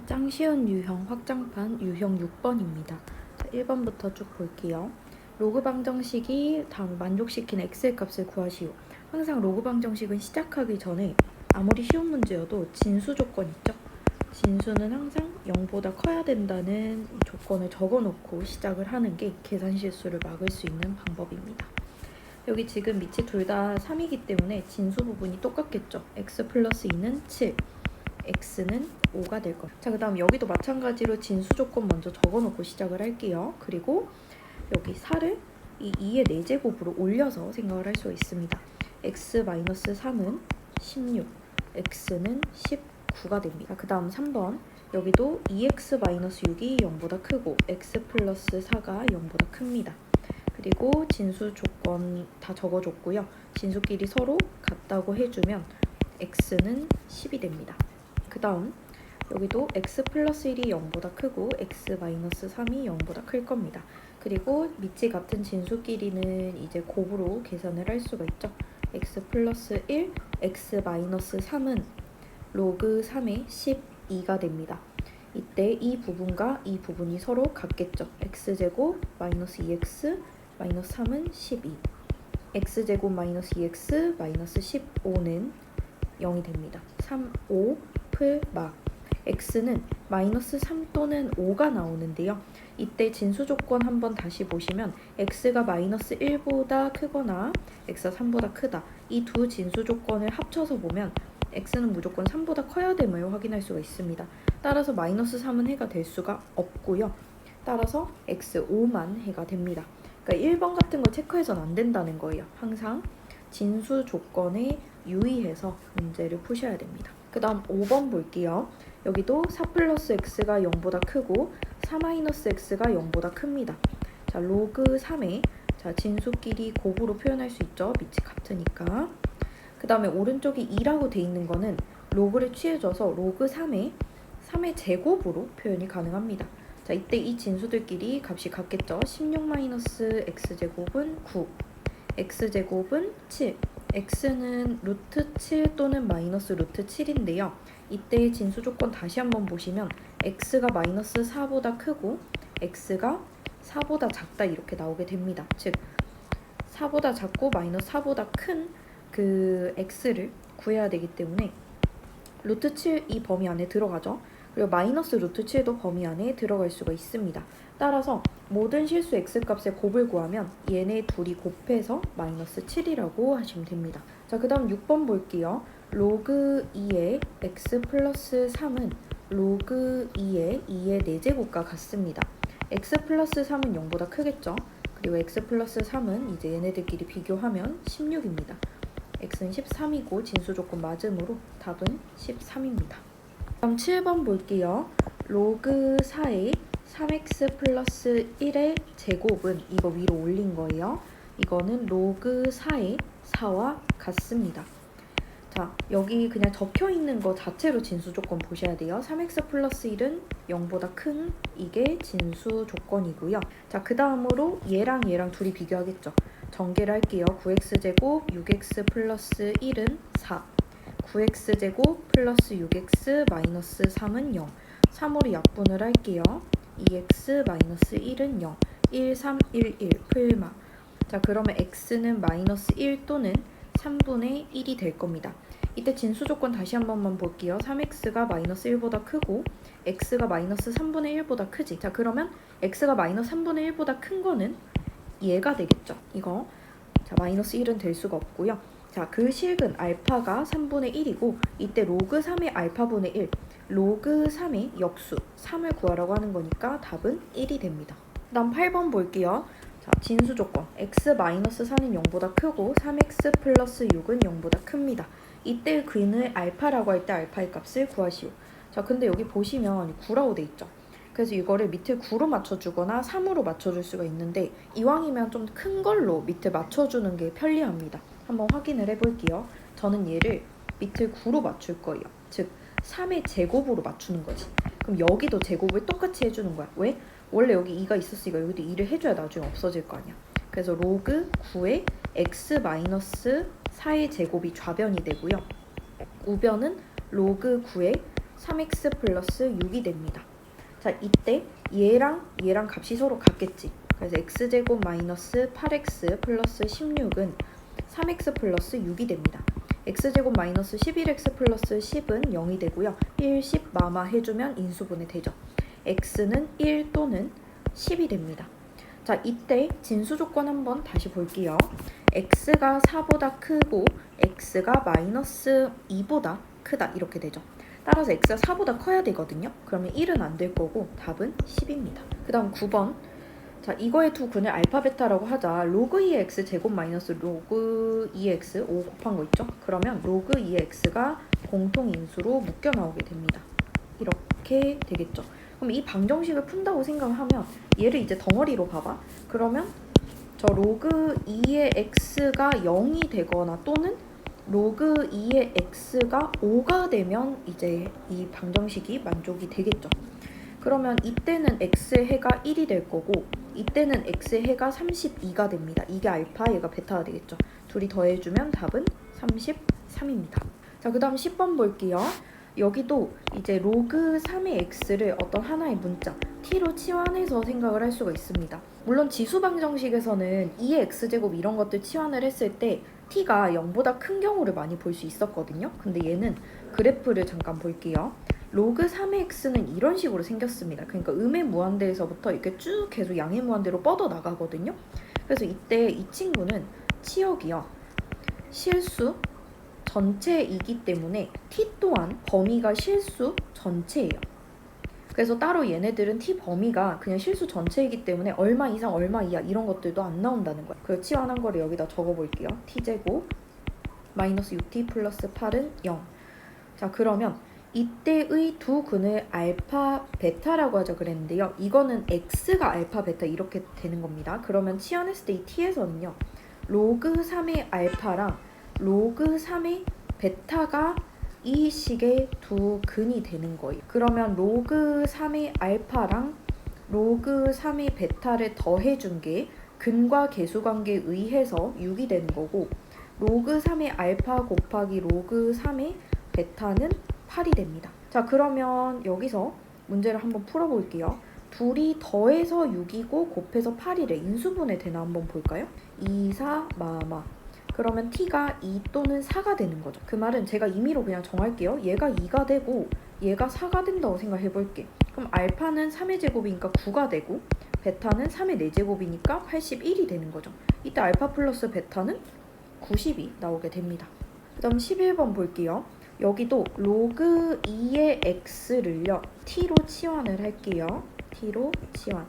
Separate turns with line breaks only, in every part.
짱 쉬운 유형 확장판 유형 6번입니다. 1번부터 쭉 볼게요. 로그 방정식이 다음 만족시키는 x의 값을 구하시오. 항상 로그 방정식은 시작하기 전에 아무리 쉬운 문제여도 진수 조건 있죠? 진수는 항상 0보다 커야 된다는 조건을 적어놓고 시작을 하는 게 계산 실수를 막을 수 있는 방법입니다. 여기 지금 밑이 둘 다 3이기 때문에 진수 부분이 똑같겠죠? x 플러스 2는 7, x는 5가 될 거예요. 자, 그 다음 여기도 마찬가지로 진수 조건 먼저 적어놓고 시작을 할게요. 그리고 여기 4를 이 2의 4제곱으로 올려서 생각을 할 수가 있습니다. x-3은 16, x는 19가 됩니다. 그 다음 3번 여기도 2x-6이 0보다 크고 x 플러스 4가 0보다 큽니다. 그리고 진수 조건 다 적어줬고요. 진수끼리 서로 같다고 해주면 x는 10이 됩니다. 그 다음 여기도 x 플러스 1이 0보다 크고 x 마이너스 3이 0보다 클 겁니다. 그리고 밑이 같은 진수끼리는 이제 곱으로 계산을 할 수가 있죠. x 플러스 1, x 마이너스 3은 로그 3의 12가 됩니다. 이때 이 부분과 이 부분이 서로 같겠죠. x제곱 마이너스 2x 마이너스 3은 12, x제곱 마이너스 2x 마이너스 15는 0이 됩니다. 3, 5 풀마 x는 마이너스 3 또는 5가 나오는데요. 이때 진수 조건 한번 다시 보시면 x가 마이너스 1보다 크거나 x가 3보다 크다. 이 두 진수 조건을 합쳐서 보면 x는 무조건 3보다 커야 됨을 확인할 수가 있습니다. 따라서 마이너스 3은 해가 될 수가 없고요. 따라서 x5만 해가 됩니다. 그러니까 1번 같은 거 체크해서는 안 된다는 거예요. 항상 진수 조건에 유의해서 문제를 푸셔야 됩니다. 그 다음 5번 볼게요. 여기도 4 플러스 x가 0보다 크고 4 마이너스 x가 0보다 큽니다. 자, 로그 3에 자, 진수끼리 곱으로 표현할 수 있죠. 밑이 같으니까. 그 다음에 오른쪽이 2라고 돼 있는 거는 로그를 취해줘서 로그 3의 제곱으로 표현이 가능합니다. 자, 이때 이 진수들끼리 값이 같겠죠. 16 마이너스 x제곱은 9, x제곱은 7, x는 루트 7 또는 마이너스 루트 7인데요. 이때 진수 조건 다시 한번 보시면 x가 마이너스 4보다 크고 x가 4보다 작다 이렇게 나오게 됩니다. 즉 4보다 작고 마이너스 4보다 큰 그 x를 구해야 되기 때문에 루트 7 이 범위 안에 들어가죠. 그리고 마이너스 루트 7도 범위 안에 들어갈 수가 있습니다. 따라서 모든 실수 x값의 곱을 구하면 얘네 둘이 곱해서 마이너스 7이라고 하시면 됩니다. 자, 그 다음 6번 볼게요. 로그 2의 x 플러스 3은 로그 2의 4제곱과 같습니다. x 플러스 3은 0보다 크겠죠. 그리고 x 플러스 3은 이제 얘네들끼리 비교하면 16입니다. x는 13이고 진수 조건 맞음으로 답은 13입니다. 다음 7번 볼게요. 로그 4의 3x 플러스 1의 제곱은 이거 위로 올린 거예요. 이거는 로그 4의 4와 같습니다. 자, 여기 그냥 적혀 있는 거 자체로 진수 조건 보셔야 돼요. 3x 플러스 1은 0보다 큰 이게 진수 조건이고요. 자, 그 다음으로 얘랑 둘이 비교하겠죠. 전개를 할게요. 9x제곱 6x 플러스 1은 4, 9x제곱 플러스 6x 마이너스 3은 0, 3으로 약분을 할게요. 2x 마이너스 1은 0, 1, 3, 1, 1 풀마. 자, 그러면 x는 마이너스 1 또는 3분의 1이 될 겁니다. 이때 진수 조건 다시 한 번만 볼게요. 3x가 마이너스 1보다 크고 x가 마이너스 3분의 1보다 크지. 자, 그러면 x가 마이너스 3분의 1보다 큰 거는 얘가 되겠죠. 이거. 자, 마이너스 1은 될 수가 없고요. 자, 그 식은 알파가 3분의 1이고 이때 로그 3의 알파분의 1, 로그 3의 역수 3을 구하라고 하는 거니까 답은 1이 됩니다. 다음 8번 볼게요. 자, 진수 조건 x-4는 0보다 크고 3x 플러스 6은 0보다 큽니다. 이때 근을 알파라고 할 때 알파의 값을 구하시오. 자, 근데 여기 보시면 9라고 돼 있죠. 그래서 이거를 밑을 9로 맞춰주거나 3으로 맞춰줄 수가 있는데 이왕이면 좀 큰 걸로 밑에 맞춰주는 게 편리합니다. 한번 확인을 해볼게요. 저는 얘를 밑을 9로 맞출 거예요. 즉 3의 제곱으로 맞추는 거지. 그럼 여기도 제곱을 똑같이 해주는 거야. 왜? 원래 여기 2가 있었으니까 여기도 2를 해줘야 나중에 없어질 거 아니야. 그래서 로그 9의 x-4의 제곱이 좌변이 되고요. 우변은 로그 9의 3x 플러스 6이 됩니다. 자, 이때 얘랑 값이 서로 같겠지. 그래서 x제곱 마이너스 8x 플러스 16은 3x 플러스 6이 됩니다. x제곱 마이너스 11x 플러스 10은 0이 되고요. 1, 10 마마 해주면 인수분해 되죠. x는 1 또는 10이 됩니다. 자, 이때 진수 조건 한번 다시 볼게요. x가 4보다 크고 x가 마이너스 2보다 크다 이렇게 되죠. 따라서 x가 4보다 커야 되거든요. 그러면 1은 안 될 거고 답은 10입니다. 그 다음 9번. 자, 이거의 두 근을 알파 베타라고 하자. 로그 2의 x 제곱 마이너스 로그 2의 x 5 곱한 거 있죠? 그러면 로그 2의 x가 공통인수로 묶여 나오게 됩니다. 이렇게 되겠죠. 그럼 이 방정식을 푼다고 생각하면 얘를 이제 덩어리로 봐봐. 그러면 저 로그 2의 x가 0이 되거나 또는 로그 2의 x가 5가 되면 이제 이 방정식이 만족이 되겠죠. 그러면 이때는 x의 해가 1이 될 거고 이때는 x의 해가 32가 됩니다. 이게 알파, 얘가 베타가 되겠죠. 둘이 더해주면 답은 33입니다. 자, 그 다음 10번 볼게요. 여기도 이제 로그 3의 x를 어떤 하나의 문자 t로 치환해서 생각을 할 수가 있습니다. 물론 지수 방정식에서는 2의 x제곱 이런 것들 치환을 했을 때 t가 0보다 큰 경우를 많이 볼 수 있었거든요. 근데 얘는 그래프를 잠깐 볼게요. 로그 3의 x는 이런 식으로 생겼습니다. 그러니까 음의 무한대에서부터 이렇게 쭉 계속 양의 무한대로 뻗어 나가거든요. 그래서 이때 이 친구는 치역이요. 실수 전체이기 때문에 t 또한 범위가 실수 전체예요. 그래서 따로 얘네들은 t 범위가 그냥 실수 전체이기 때문에 얼마 이상 얼마 이하 이런 것들도 안 나온다는 거예요. 그래서 치환한 거를 여기다 적어볼게요. t제곱 마이너스 6t 플러스 8은 0. 자, 그러면 이때의 두 근을 알파 베타라고 하자 그랬는데요. 이거는 x가 알파 베타 이렇게 되는 겁니다. 그러면 치환했을 때 이 t에서는요. 로그 3의 알파랑 로그 3의 베타가 이 식의 두 근이 되는 거예요. 그러면 로그 3의 알파랑 로그 3의 베타를 더해준 게 근과 계수 관계에 의해서 6이 되는 거고 로그 3의 알파 곱하기 로그 3의 베타는 8이 됩니다. 자, 그러면 여기서 문제를 한번 풀어볼게요. 둘이 더해서 6이고 곱해서 8이래. 인수분해 되나 한번 볼까요? 2, 4, 마마. 그러면 t가 2 또는 4가 되는 거죠. 그 말은 제가 임의로 그냥 정할게요. 얘가 2가 되고 얘가 4가 된다고 생각해볼게. 그럼 알파는 3의 제곱이니까 9가 되고 베타는 3의 4제곱이니까 81이 되는 거죠. 이때 알파 플러스 베타는 90이 나오게 됩니다. 그 다음 11번 볼게요. 여기도 로그 2의 x를요 t로 치환을 할게요. t로 치환.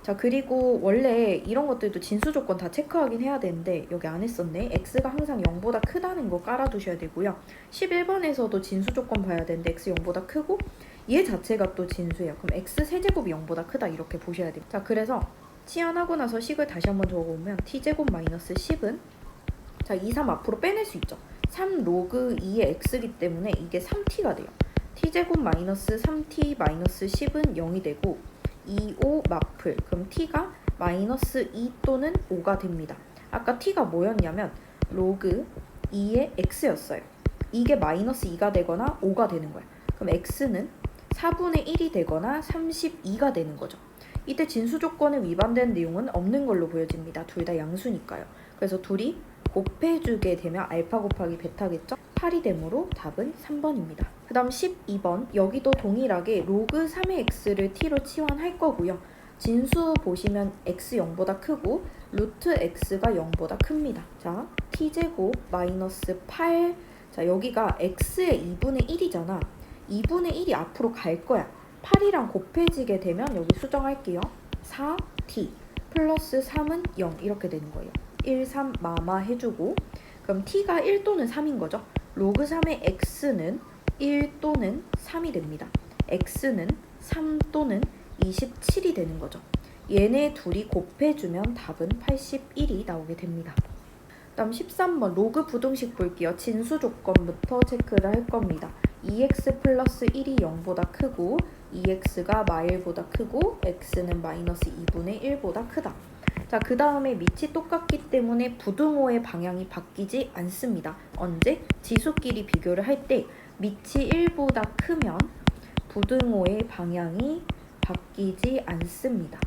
자, 그리고 원래 이런 것들도 진수 조건 다 체크하긴 해야 되는데 여기 안 했었네. x가 항상 0보다 크다는 거 깔아두셔야 되고요. 11번에서도 진수 조건 봐야 되는데 x 0보다 크고 얘 자체가 또 진수예요. 그럼 x 세제곱이 0보다 크다 이렇게 보셔야 돼요. 자, 그래서 치환하고 나서 식을 다시 한번 적어보면 t제곱 마이너스 10은 자, 2, 3 앞으로 빼낼 수 있죠. 3 로그 2의 x이기 때문에 이게 3t가 돼요. t제곱 마이너스 3t 마이너스 10은 0이 되고 2, 5 마플. 그럼 t가 마이너스 2 또는 5가 됩니다. 아까 t가 뭐였냐면 로그 2의 x였어요. 이게 마이너스 2가 되거나 5가 되는 거예요. 그럼 x는 4분의 1이 되거나 32가 되는 거죠. 이때 진수 조건에 위반된 내용은 없는 걸로 보여집니다. 둘 다 양수니까요. 그래서 둘이 곱해주게 되면 알파 곱하기 베타겠죠? 8이 되므로 답은 3번입니다. 그 다음 12번. 여기도 동일하게 로그 3의 x를 t로 치환할 거고요. 진수 보시면 x 0보다 크고 루트 x가 0보다 큽니다. 자, t제곱 마이너스 8. 자, 여기가 x의 2분의 1이잖아. 2분의 1이 앞으로 갈 거야. 8이랑 곱해지게 되면 여기 수정할게요. 4t 플러스 3은 0 이렇게 되는 거예요. 1, 3 마마 해주고 그럼 t가 1 또는 3인 거죠. 로그 3의 x는 1 또는 3이 됩니다. x는 3 또는 27이 되는 거죠. 얘네 둘이 곱해주면 답은 81이 나오게 됩니다. 다음 13번 로그 부등식 볼게요. 진수 조건부터 체크를 할 겁니다. 2x 플러스 1이 0보다 크고 2x가 마일보다 크고 x는 마이너스 2분의 1보다 크다. 자, 그 다음에 밑이 똑같기 때문에 부등호의 방향이 바뀌지 않습니다. 언제? 지수끼리 비교를 할 때 밑이 1보다 크면 부등호의 방향이 바뀌지 않습니다.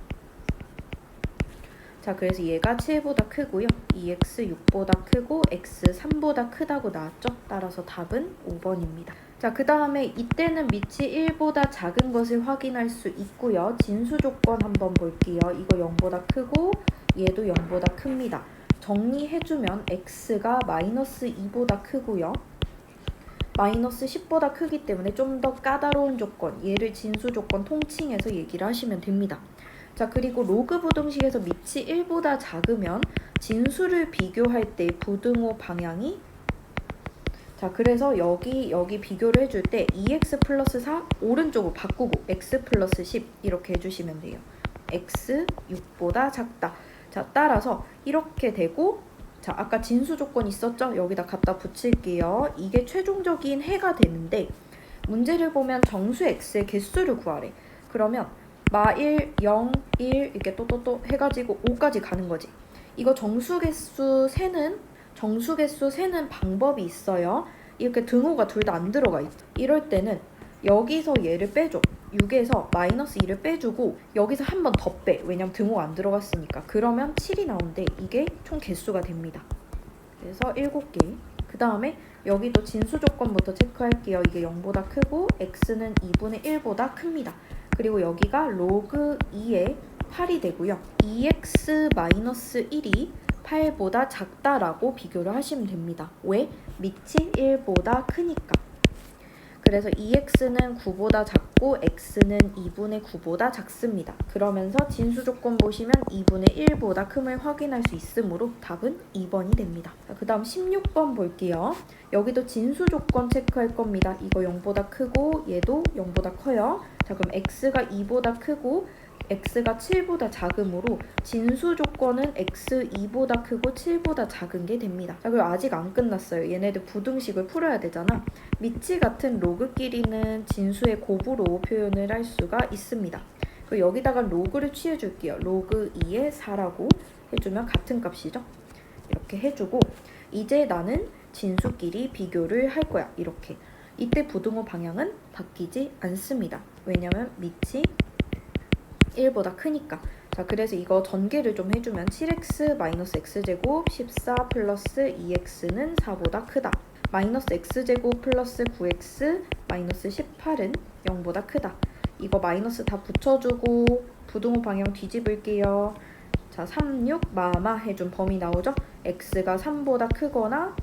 자, 그래서 얘가 7보다 크고요. 2x 6보다 크고 x 3보다 크다고 나왔죠? 따라서 답은 5번입니다. 자, 그 다음에 이때는 밑이 1보다 작은 것을 확인할 수 있고요. 진수 조건 한번 볼게요. 이거 0보다 크고 얘도 0보다 큽니다. 정리해주면 x가 마이너스 2보다 크고요. 마이너스 10보다 크기 때문에 좀 더 까다로운 조건, 얘를 진수 조건 통칭해서 얘기를 하시면 됩니다. 자, 그리고 로그 부등식에서 밑이 1보다 작으면 진수를 비교할 때 부등호 방향이, 자, 그래서 여기 비교를 해줄 때 2x 플러스 4 오른쪽으로 바꾸고 x 플러스 10 이렇게 해주시면 돼요. x 6보다 작다. 자, 따라서 이렇게 되고, 자, 아까 진수 조건 있었죠? 여기다 갖다 붙일게요. 이게 최종적인 해가 되는데 문제를 보면 정수 x의 개수를 구하래. 그러면 마 1, 0, 1 이렇게 또 해가지고 5까지 가는 거지. 이거 정수 개수 세는 방법이 있어요. 이렇게 등호가 둘 다 안 들어가 있어. 이럴 때는 여기서 얘를 빼줘. 6에서 마이너스 2를 빼주고 여기서 한 번 더 빼. 왜냐면 등호가 안 들어갔으니까. 그러면 7이 나오는데 이게 총 개수가 됩니다. 그래서 7개. 그 다음에 여기도 진수 조건부터 체크할게요. 이게 0보다 크고 x는 2분의 1보다 큽니다. 그리고 여기가 로그 2의 8이 되고요. 2x-1이 8보다 작다라고 비교를 하시면 됩니다. 왜? 밑이 1보다 크니까. 그래서 2x는 9보다 작고 x는 2분의 9보다 작습니다. 그러면서 진수 조건 보시면 2분의 1보다 큼을 확인할 수 있으므로 답은 2번이 됩니다. 그 다음 16번 볼게요. 여기도 진수 조건 체크할 겁니다. 이거 0보다 크고 얘도 0보다 커요. 자, 그럼 x가 2보다 크고 x가 7보다 작으므로 진수 조건은 x 2보다 크고 7보다 작은 게 됩니다. 자, 그리고 아직 안 끝났어요. 얘네들 부등식을 풀어야 되잖아. 밑이 같은 로그끼리는 진수의 곱으로 표현을 할 수가 있습니다. 그리고 여기다가 로그를 취해줄게요. 로그 2의 4라고 해주면 같은 값이죠. 이렇게 해주고 이제 나는 진수끼리 비교를 할 거야. 이렇게. 이때 부등호 방향은 바뀌지 않습니다. 왜냐면 밑이 1보다 크니까. 자, 그래서 이거 전개를 좀 해주면 7x-x제곱 14 플러스 2x는 4보다 크다. 마이너스 x제곱 플러스 9x 마이너스 18은 0보다 크다. 이거 마이너스 다 붙여주고 부등호 방향 뒤집을게요. 자, 3, 6 마마 해준 범위 나오죠? x가 3보다 크거나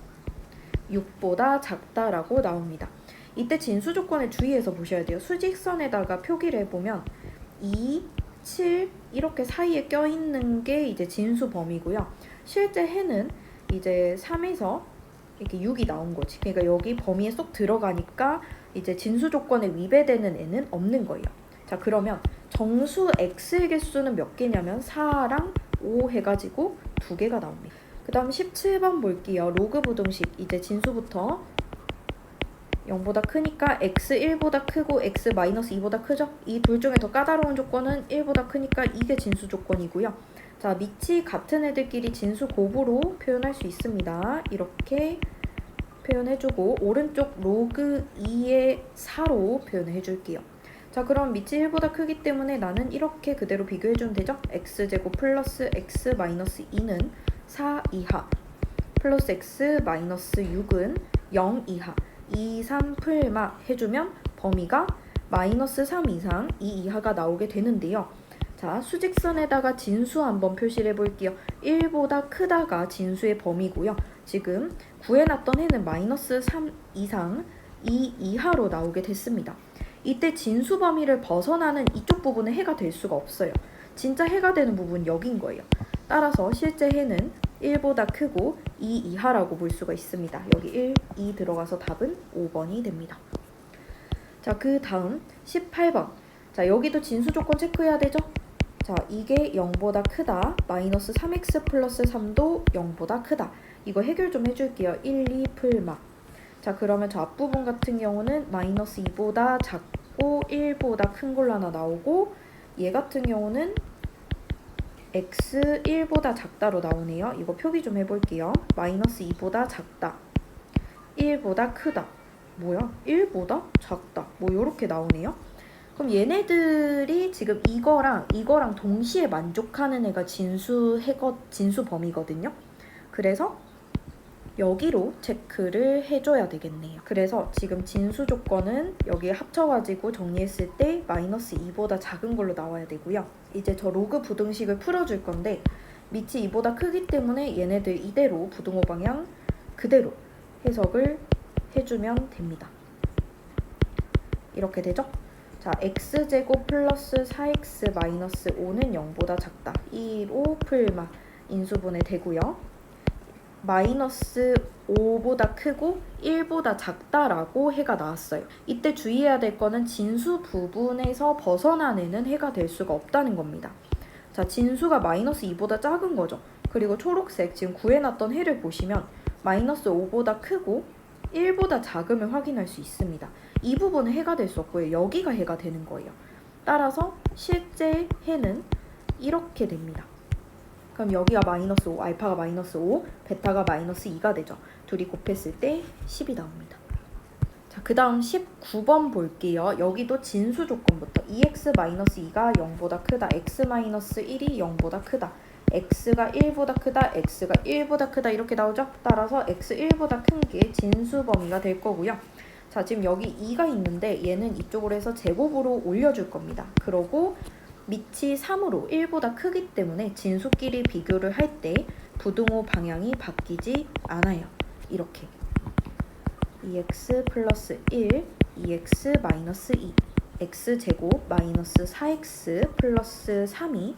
6보다 작다라고 나옵니다. 이때 진수 조건에 주의해서 보셔야 돼요. 수직선에다가 표기를 해보면 2, 7 이렇게 사이에 껴있는 게 이제 진수 범위고요. 실제 해는 이제 3에서 이렇게 6이 나온 거지. 그러니까 여기 범위에 쏙 들어가니까 이제 진수 조건에 위배되는 애는 없는 거예요. 자, 그러면 정수 x의 개수는 몇 개냐면 4랑 5 해가지고 2개가 나옵니다. 그 다음 17번 볼게요. 로그 부등식. 이제 진수부터 0보다 크니까 x 1보다 크고 x 마이너스 2보다 크죠? 이 둘 중에 더 까다로운 조건은 1보다 크니까 이게 진수 조건이고요. 자, 밑이 같은 애들끼리 진수 곱으로 표현할 수 있습니다. 이렇게 표현해주고 오른쪽 로그 2의 4로 표현해줄게요. 자, 그럼 밑이 1보다 크기 때문에 나는 이렇게 그대로 비교해주면 되죠? x제곱 플러스 x 마이너스 2는 4 이하 플러스 x 마이너스 6은 0 이하 2, 3 풀마 해주면 범위가 마이너스 3 이상 2 이하가 나오게 되는데요. 자, 수직선에다가 진수 한번 표시를 해볼게요. 1보다 크다가 진수의 범위고요. 지금 구해놨던 해는 마이너스 3 이상 2 이하로 나오게 됐습니다. 이때 진수 범위를 벗어나는 이쪽 부분은 해가 될 수가 없어요. 진짜 해가 되는 부분은 여긴 거예요. 따라서 실제 해는 1보다 크고 2 이하라고 볼 수가 있습니다. 여기 1, 2 들어가서 답은 5번이 됩니다. 자, 그 다음 18번. 자, 여기도 진수 조건 체크해야 되죠? 자, 이게 0보다 크다. 마이너스 3x 플러스 3도 0보다 크다. 이거 해결 좀 해줄게요. 1, 2 풀마. 자, 그러면 저 앞부분 같은 경우는 마이너스 2보다 작고 1보다 큰 걸로 하나 나오고 얘 같은 경우는 x 1보다 작다로 나오네요. 이거 표기 좀 해볼게요. 마이너스 2보다 작다. 1보다 크다. 뭐야? 1보다 작다. 뭐 요렇게 나오네요. 그럼 얘네들이 지금 이거랑 동시에 만족하는 애가 진수 범위거든요. 그래서 여기로 체크를 해줘야 되겠네요. 그래서 지금 진수 조건은 여기에 합쳐가지고 정리했을 때 마이너스 2보다 작은 걸로 나와야 되고요. 이제 저 로그 부등식을 풀어줄 건데 밑이 2보다 크기 때문에 얘네들 이대로 부등호 방향 그대로 해석을 해주면 됩니다. 이렇게 되죠? 자, x제곱 플러스 4x 마이너스 5는 0보다 작다. 1, 5 풀마 인수분해 되고요. 마이너스 5보다 크고 1보다 작다라고 해가 나왔어요. 이때 주의해야 될 거는 진수 부분에서 벗어난 애는 해가 될 수가 없다는 겁니다. 자, 진수가 마이너스 2보다 작은 거죠. 그리고 초록색 지금 구해놨던 해를 보시면 마이너스 5보다 크고 1보다 작음을 확인할 수 있습니다. 이 부분은 해가 될 수 없고요. 여기가 해가 되는 거예요. 따라서 실제 해는 이렇게 됩니다. 그럼 여기가 마이너스 5, 알파가 마이너스 5, 베타가 마이너스 2가 되죠. 둘이 곱했을 때 10이 나옵니다. 자, 그 다음 19번 볼게요. 여기도 진수 조건부터 2x-2가 0보다 크다, x-1이 0보다 크다, x가 1보다 크다, x가 1보다 크다 이렇게 나오죠. 따라서 x1보다 큰 게 진수 범위가 될 거고요. 자, 지금 여기 2가 있는데 얘는 이쪽으로 해서 제곱으로 올려줄 겁니다. 그러고 밑이 3으로 1보다 크기 때문에 진수끼리 비교를 할 때 부등호 방향이 바뀌지 않아요. 이렇게 2x 플러스 1, 2x 마이너스 2, x제곱 마이너스 4x 플러스 3이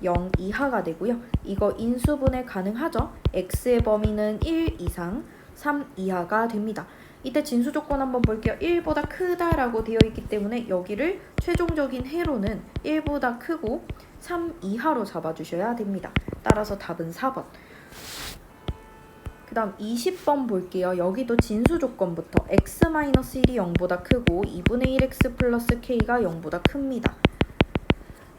0 이하가 되고요. 이거 인수분해 가능하죠? x의 범위는 1 이상, 3 이하가 됩니다. 이때 진수 조건 한번 볼게요. 1보다 크다라고 되어 있기 때문에 여기를 최종적인 해로는 1보다 크고 3 이하로 잡아주셔야 됩니다. 따라서 답은 4번. 그 다음 20번 볼게요. 여기도 진수 조건부터 x-1이 0보다 크고 2분의 1x 플러스 k가 0보다 큽니다.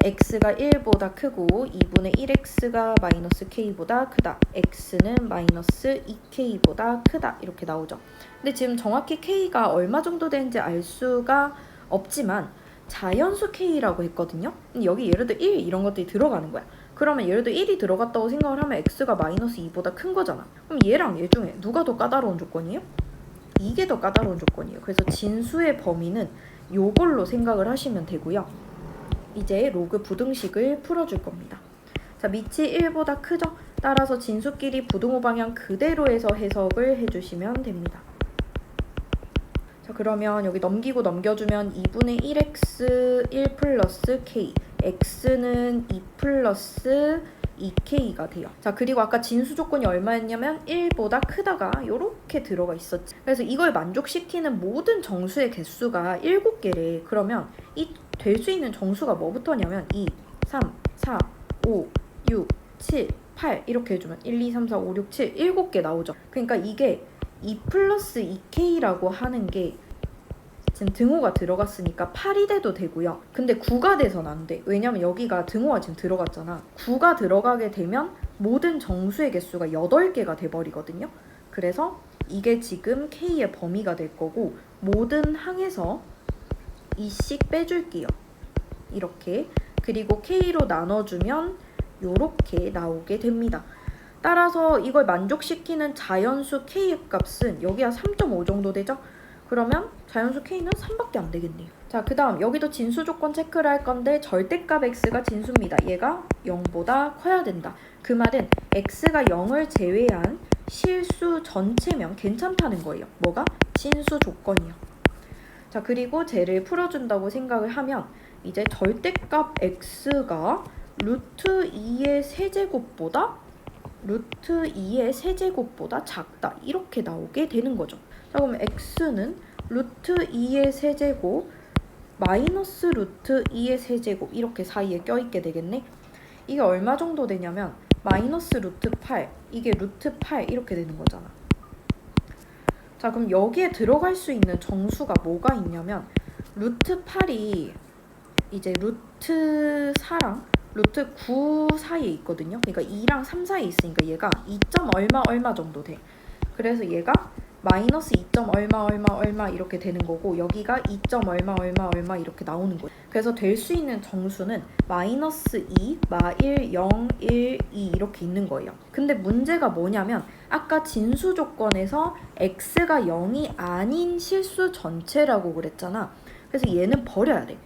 x가 1보다 크고 2분의 1x가 마이너스 k보다 크다. x는 마이너스 2k보다 크다. 이렇게 나오죠. 근데 지금 정확히 k가 얼마 정도 되는지 알 수가 없지만 자연수 k라고 했거든요. 근데 여기 예를 들어 1 이런 것들이 들어가는 거야. 그러면 예를 들어 1이 들어갔다고 생각을 하면 x가 마이너스 2보다 큰 거잖아. 그럼 얘랑 얘 중에 누가 더 까다로운 조건이에요? 이게 더 까다로운 조건이에요. 그래서 진수의 범위는 요걸로 생각을 하시면 되고요. 이제 로그 부등식을 풀어줄 겁니다. 자, 밑이 1보다 크죠? 따라서 진수끼리 부등호 방향 그대로 해서 해석을 해주시면 됩니다. 자, 그러면 여기 넘기고 넘겨주면 2분의 1x 1 플러스 k, x는 2 플러스 2k가 돼요. 자, 그리고 아까 진수 조건이 얼마였냐면 1보다 크다가 이렇게 들어가 있었지. 그래서 이걸 만족시키는 모든 정수의 개수가 7개래. 그러면 이 될 수 있는 정수가 뭐부터냐면 2, 3, 4, 5, 6, 7, 8 이렇게 해주면 1, 2, 3, 4, 5, 6, 7, 7개 나오죠. 그러니까 이게 2 플러스 2k라고 하는 게 지금 등호가 들어갔으니까 8이 돼도 되고요. 근데 9가 돼서는 안 돼. 왜냐면 여기가 등호가 지금 들어갔잖아. 9가 들어가게 되면 모든 정수의 개수가 8개가 돼버리거든요. 그래서 이게 지금 k의 범위가 될 거고 모든 항에서 2씩 빼줄게요. 이렇게. 그리고 k로 나눠주면 이렇게 나오게 됩니다. 따라서 이걸 만족시키는 자연수 k의 값은 여기가 3.5 정도 되죠? 그러면 자연수 k는 3밖에 안 되겠네요. 자, 그 다음 여기도 진수 조건 체크를 할 건데 절대값 x가 진수입니다. 얘가 0보다 커야 된다. 그 말은 x가 0을 제외한 실수 전체면 괜찮다는 거예요. 뭐가? 진수 조건이요. 자, 그리고 쟤를 풀어준다고 생각을 하면 이제 절대값 x가 루트 2의 세제곱보다 작다. 이렇게 나오게 되는 거죠. 자, 그럼 x는 루트 2의 세제곱 마이너스 루트 2의 세제곱 이렇게 사이에 껴있게 되겠네. 이게 얼마 정도 되냐면 마이너스 루트 8 이게 루트 8 이렇게 되는 거잖아. 자, 그럼 여기에 들어갈 수 있는 정수가 뭐가 있냐면 루트 8이 이제 루트 4랑 루트 9 사이에 있거든요. 그러니까 2랑 3 사이에 있으니까 얘가 2점 얼마 정도 돼. 그래서 얘가 마이너스 2점 얼마 얼마 얼마 이렇게 되는 거고 여기가 2점 얼마 얼마 얼마 이렇게 나오는 거예요. 그래서 될 수 있는 정수는 마이너스 2, 마 1, 0, 1, 2 이렇게 있는 거예요. 근데 문제가 뭐냐면 아까 진수 조건에서 x가 0이 아닌 실수 전체라고 그랬잖아. 그래서 얘는 버려야 돼.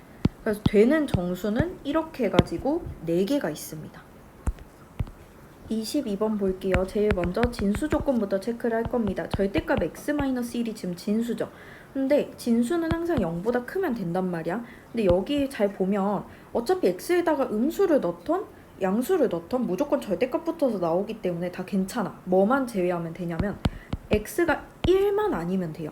그래서 되는 정수는 이렇게 해가지고 4개가 있습니다. 22번 볼게요. 제일 먼저 진수 조건부터 체크를 할 겁니다. 절대값 x-1이 지금 진수죠. 근데 진수는 항상 0보다 크면 된단 말이야. 근데 여기 잘 보면 어차피 x에다가 음수를 넣던 양수를 넣던 무조건 절대값 붙어서 나오기 때문에 다 괜찮아. 뭐만 제외하면 되냐면 x가 1만 아니면 돼요.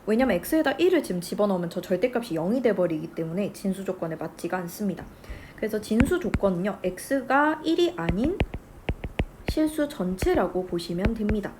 왜냐면 x에다 1을 지금 집어넣으면 저 절대값이 0이 돼버리기 때문에 진수 조건에 맞지가 않습니다. 그래서 진수 조건은요. x가 1이 아닌 실수 전체라고 보시면 됩니다.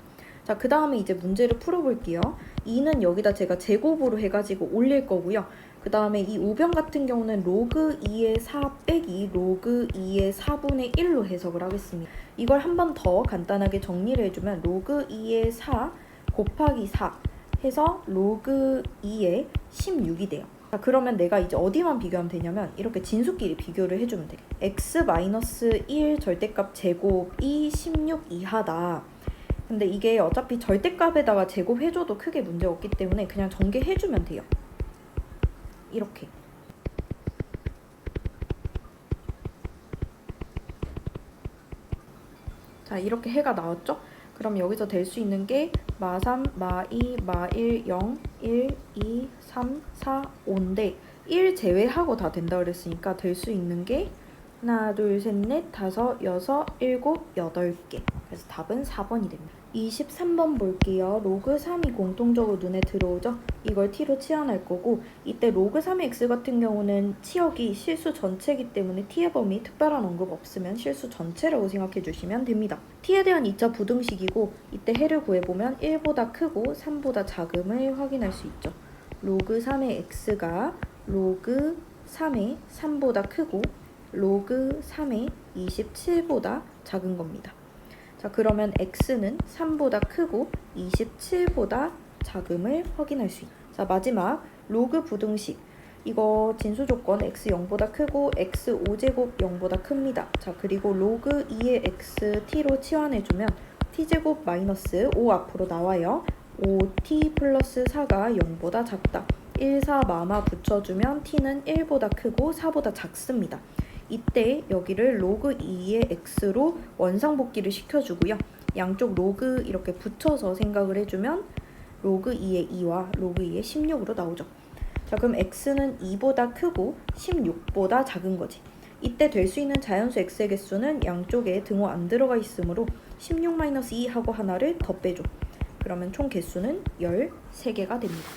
자, 그 다음에 이제 문제를 풀어볼게요. 2는 여기다 제가 제곱으로 해가지고 올릴 거고요. 그 다음에 이 우변 같은 경우는 로그 2의 4 빼기 로그 2의 4분의 1로 해석을 하겠습니다. 이걸 한 번 더 간단하게 정리를 해주면 로그 2의 4 곱하기 4 해서 로그 2의 16이 돼요. 자, 그러면 내가 이제 어디만 비교하면 되냐면 이렇게 진수끼리 비교를 해주면 돼. x-1 절대값 제곱이 16 이하다. 근데 이게 어차피 절대값에다가 제곱해줘도 크게 문제 없기 때문에 그냥 전개해주면 돼요. 이렇게. 자, 이렇게 해가 나왔죠? 그럼 여기서 될 수 있는 게 마3, 마2, 마1, 0, 1, 2, 3, 4, 5인데 1 제외하고 다 된다 그랬으니까 될 수 있는 게 하나, 둘, 셋, 넷, 다섯, 여섯, 일곱, 8개. 그래서 답은 4번이 됩니다. 23번 볼게요. 로그 3이 공통적으로 눈에 들어오죠? 이걸 t로 치환할 거고 이때 로그 3의 x 같은 경우는 치역이 실수 전체이기 때문에 t의 범위 특별한 언급 없으면 실수 전체라고 생각해 주시면 됩니다. t에 대한 2차 부등식이고 이때 해를 구해보면 1보다 크고 3보다 작음을 확인할 수 있죠. 로그 3의 x가 로그 3의 3보다 크고 로그 3의 27보다 작은 겁니다. 자, 그러면 x는 3보다 크고 27보다 작음을 확인할 수 있다. 자, 마지막 로그 부등식. 이거 진수 조건 x 0보다 크고 x 5제곱 0보다 큽니다. 자, 그리고 로그 2의 x t로 치환해주면 t제곱 마이너스 5 앞으로 나와요. 5t 플러스 4가 0보다 작다. 1, 4 마마 붙여주면 t는 1보다 크고 4보다 작습니다. 이때 여기를 로그 2의 x로 원상복귀를 시켜주고요. 양쪽 로그 이렇게 붙여서 생각을 해주면 로그 2의 2와 로그 2의 16으로 나오죠. 자, 그럼 x는 2보다 크고 16보다 작은 거지. 이때 될 수 있는 자연수 x의 개수는 양쪽에 등호 안 들어가 있으므로 16-2 하고 하나를 더 빼줘. 그러면 총 개수는 13개가 됩니다.